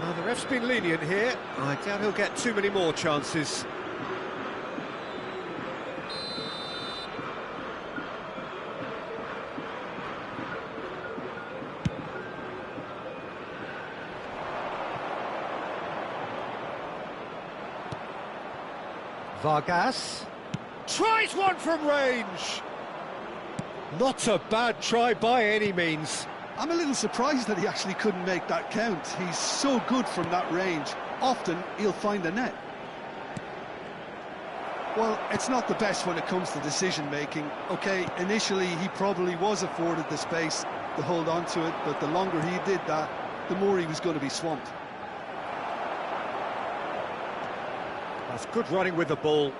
Well, the ref's been lenient here. I doubt he'll get too many more chances. Vargas tries one from range. Not a bad try by any means. I'm a little surprised that he actually couldn't make that count. He's so good from that range. Often he'll find the net. Well, it's not the best when it comes to decision-making. OK, initially he probably was afforded the space to hold on to it, but the longer he did that, the more he was going to be swamped. That's good running with the ball.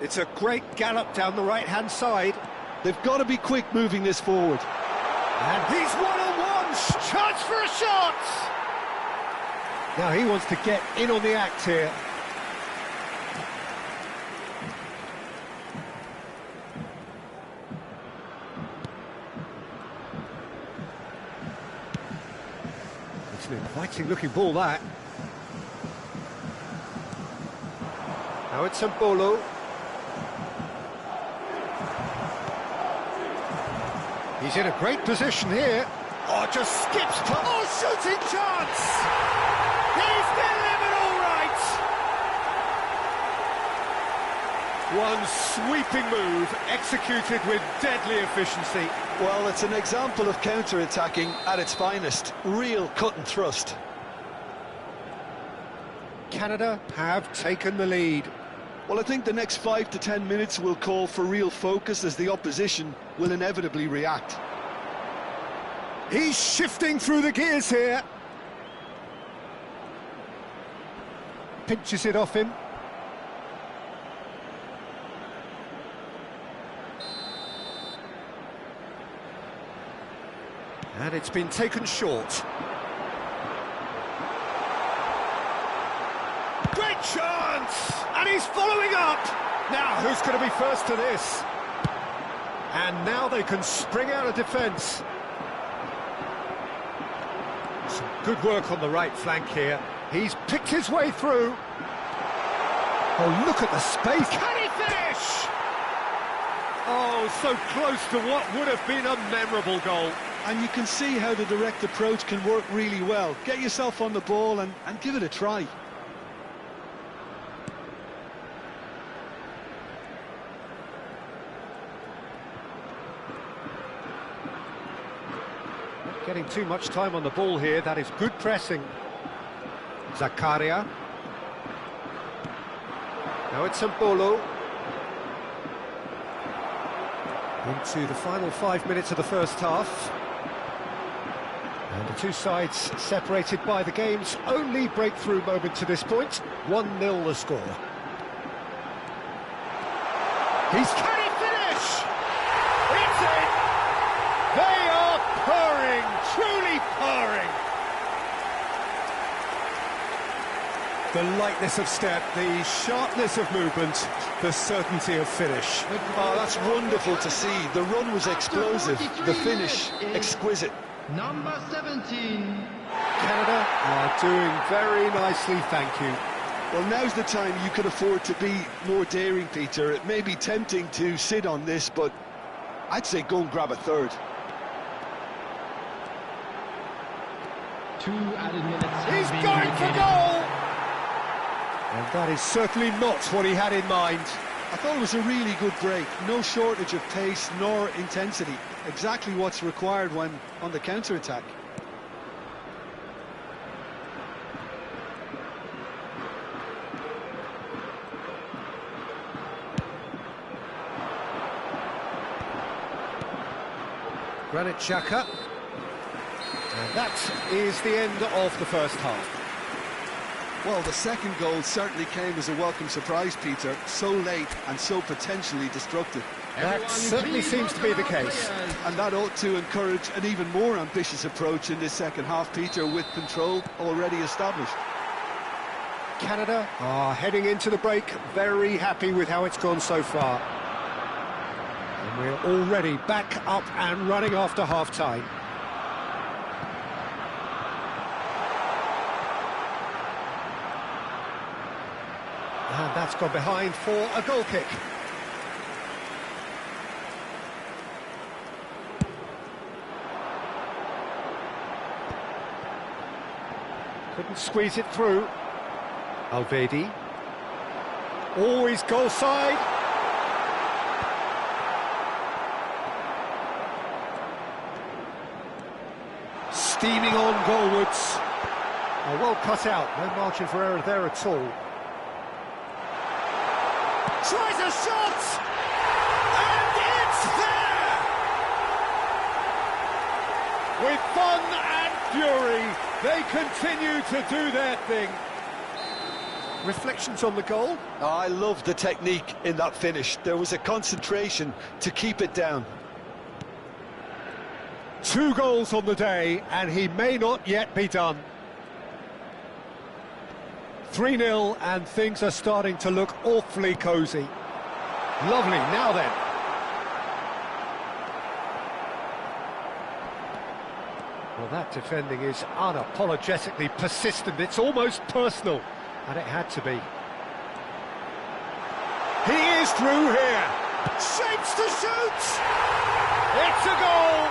It's a great gallop down the right-hand side. They've got to be quick moving this forward. And he's one-on-one, chance for a shot! Now he wants to get in on the act here. It's an inviting-looking ball, that. Now it's Mbolo. He's in a great position here. Oh, just skips. Oh, shooting chance! He's delivered all right! One sweeping move, executed with deadly efficiency. Well, it's an example of counter-attacking at its finest. Real cut and thrust. Canada have taken the lead. Well, I think the next 5 to 10 minutes will call for real focus as the opposition will inevitably react. He's shifting through the gears here. Pinches it off him. And it's been taken short. Great chance! And he's following up! Now, who's going to be first to this? And now they can spring out of defence. Some good work on the right flank here. He's picked his way through. Oh, look at the space. Can he finish? Oh, so close to what would have been a memorable goal. And you can see how the direct approach can work really well. Get yourself on the ball and give it a try. Getting too much time on the ball here. That is good pressing. Zakaria. Now it's Mbolo. Into the final 5 minutes of the first half. And the two sides separated by the game's only breakthrough moment to this point. 1-0 the score. Can he finish? It's it! They are purring, truly purring. The lightness of step, the sharpness of movement, the certainty of finish. Oh, that's wonderful to see. The run was explosive, the finish exquisite. Number 17. Canada are doing very nicely, thank you. Well, now's the time you could afford to be more daring, Peter. It may be tempting to sit on this, but I'd say go and grab a third. 2 added minutes. He's going for goal! And that is certainly not what he had in mind. I thought it was a really good break. No shortage of pace nor intensity. Exactly what's required when on the counter-attack. Granit Xhaka. And that is the end of the first half. Well, the second goal certainly came as a welcome surprise, Peter. So late and so potentially destructive. That certainly seems to be the case. And that ought to encourage an even more ambitious approach in this second half, Peter, with control already established. Canada are heading into the break, very happy with how it's gone so far. And we're already back up and running after half-time. And that's gone behind for a goal kick. Couldn't squeeze it through. Alvedi. Always goal side. Steaming on goalwards. Oh, well cut out, no margin for error there at all. Tries a shot! And it's there! With fun and fury, they continue to do their thing. Reflections on the goal? Oh, I love the technique in that finish. There was a concentration to keep it down. 2 goals on the day, and he may not yet be done. 3-0, and things are starting to look awfully cosy. Lovely, now then. Well, that defending is unapologetically persistent. It's almost personal, and it had to be. He is through here. Shapes to shoot! It's a goal!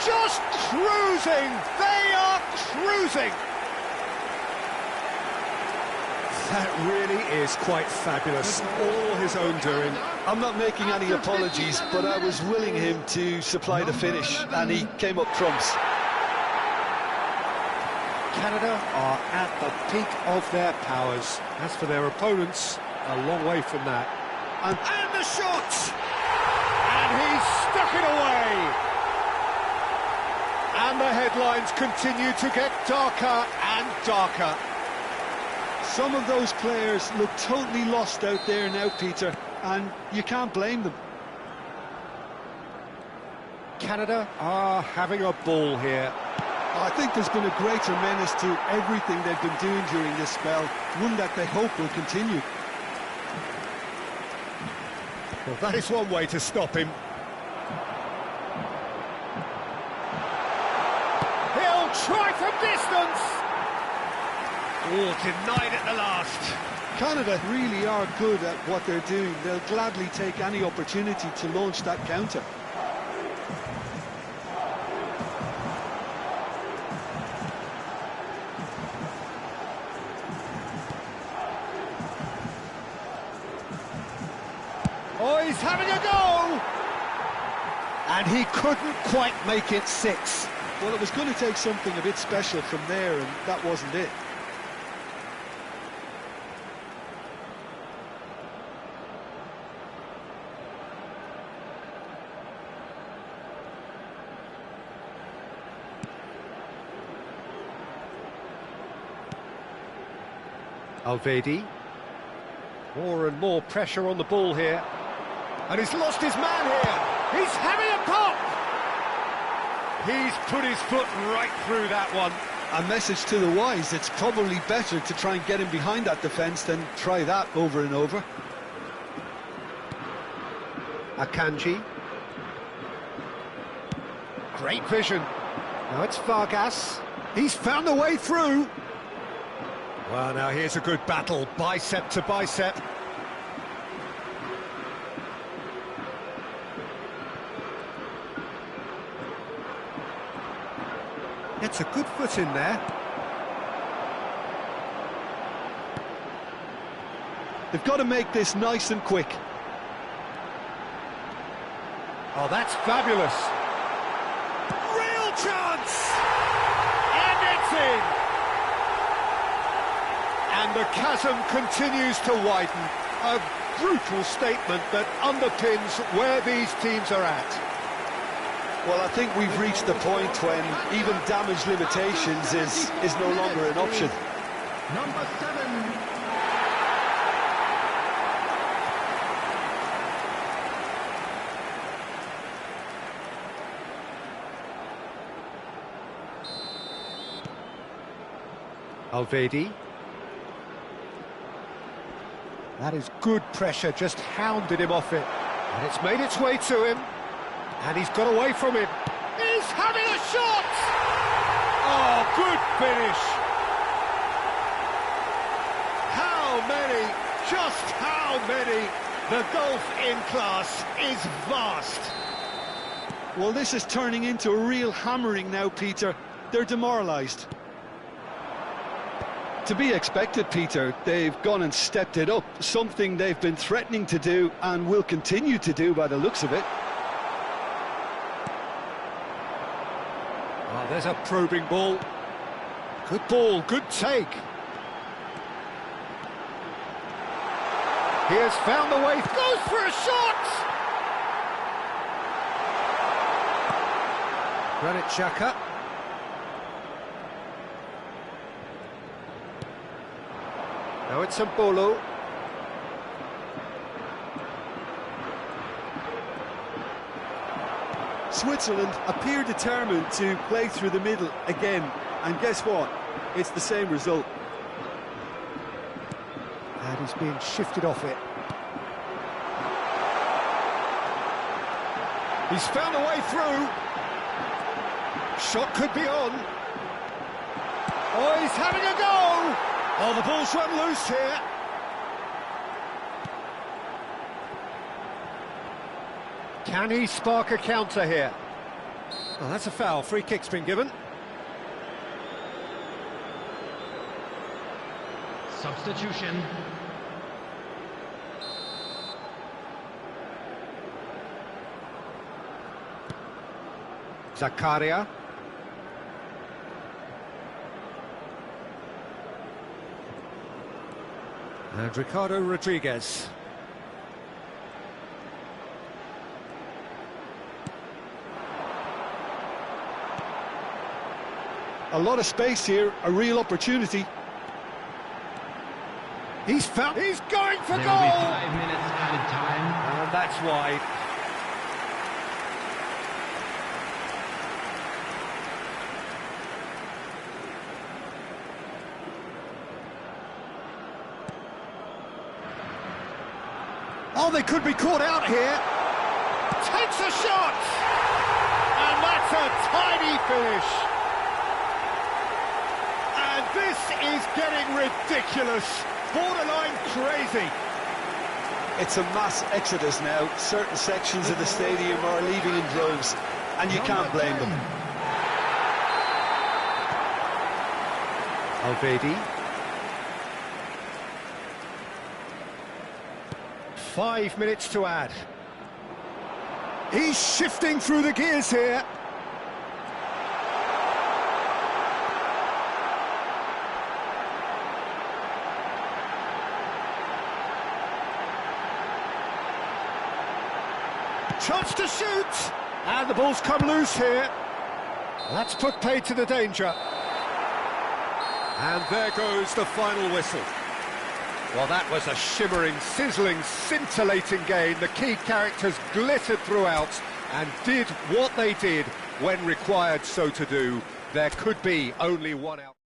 Just cruising! They are cruising! That really is quite fabulous. All his own doing. I'm not making any apologies, but I was willing him to supply the finish, and he came up trumps. Canada are at the peak of their powers. As for their opponents, a long way from that. And the shot! And he's stuck it away! And the headlines continue to get darker and darker. Some of those players look totally lost out there now, Peter, and you can't blame them. Canada are having a ball here. I think there's been a greater menace to everything they've been doing during this spell, one that they hope will continue. Well, that is one way to stop him. He'll try from distance! Oh, denied at the last. Canada really are good at what they're doing. They'll gladly take any opportunity to launch that counter. Oh, he's having a go! And he couldn't quite make it 6. Well, it was going to take something a bit special from there, and that wasn't it. Alvedi. More and more pressure on the ball here. And he's lost his man here. He's having a pop! He's put his foot right through that one. A message to the wise, it's probably better to try and get him behind that defence than try that over and over. Akanji. Great vision. Now it's Vargas. He's found the way through. Well, now here's a good battle, bicep to bicep. Gets a good foot in there. They've got to make this nice and quick. Oh, that's fabulous. Real chance! And it's in! And the chasm continues to widen. A brutal statement that underpins where these teams are at. Well, I think we've reached the point when even damage limitations is no longer an option. Number 7. Alvedi. That is good pressure, just hounded him off it. And it's made its way to him. And he's got away from him. He's having a shot! Oh, good finish! How many? Just how many? The gulf in class is vast. Well, this is turning into a real hammering now, Peter. They're demoralised. To be expected, Peter. They've gone and stepped it up, something they've been threatening to do and will continue to do by the looks of it. Oh, there's a probing ball. Good ball, good take. He has found the way, goes for a shot! Granit Xhaka. Now it's a Bolo. Switzerland appear determined to play through the middle again, and guess what? It's the same result. And he's being shifted off it. He's found a way through. Shot could be on. Oh, he's having a go! Oh, the ball's run loose here. Can he spark a counter here? Well, that's a foul. Free kick's been given. Substitution. Zakaria. And Ricardo Rodriguez. A lot of space here, a real opportunity. He's found. He's going for There goal. will be 5 minutes added time. And that's wide. Oh, they could be caught out here. Takes a shot. And that's a tiny finish. And this is getting ridiculous. Borderline crazy. It's a mass exodus now. Certain sections of the stadium are leaving in droves, and you can't blame them. Alvedi. 5 minutes to add. He's shifting through the gears here. Chance to shoot! And the ball's come loose here. That's put paid to the danger. And there goes the final whistle. Well, that was a shimmering, sizzling, scintillating game. The key characters glittered throughout and did what they did when required so to do. There could be only one out.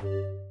you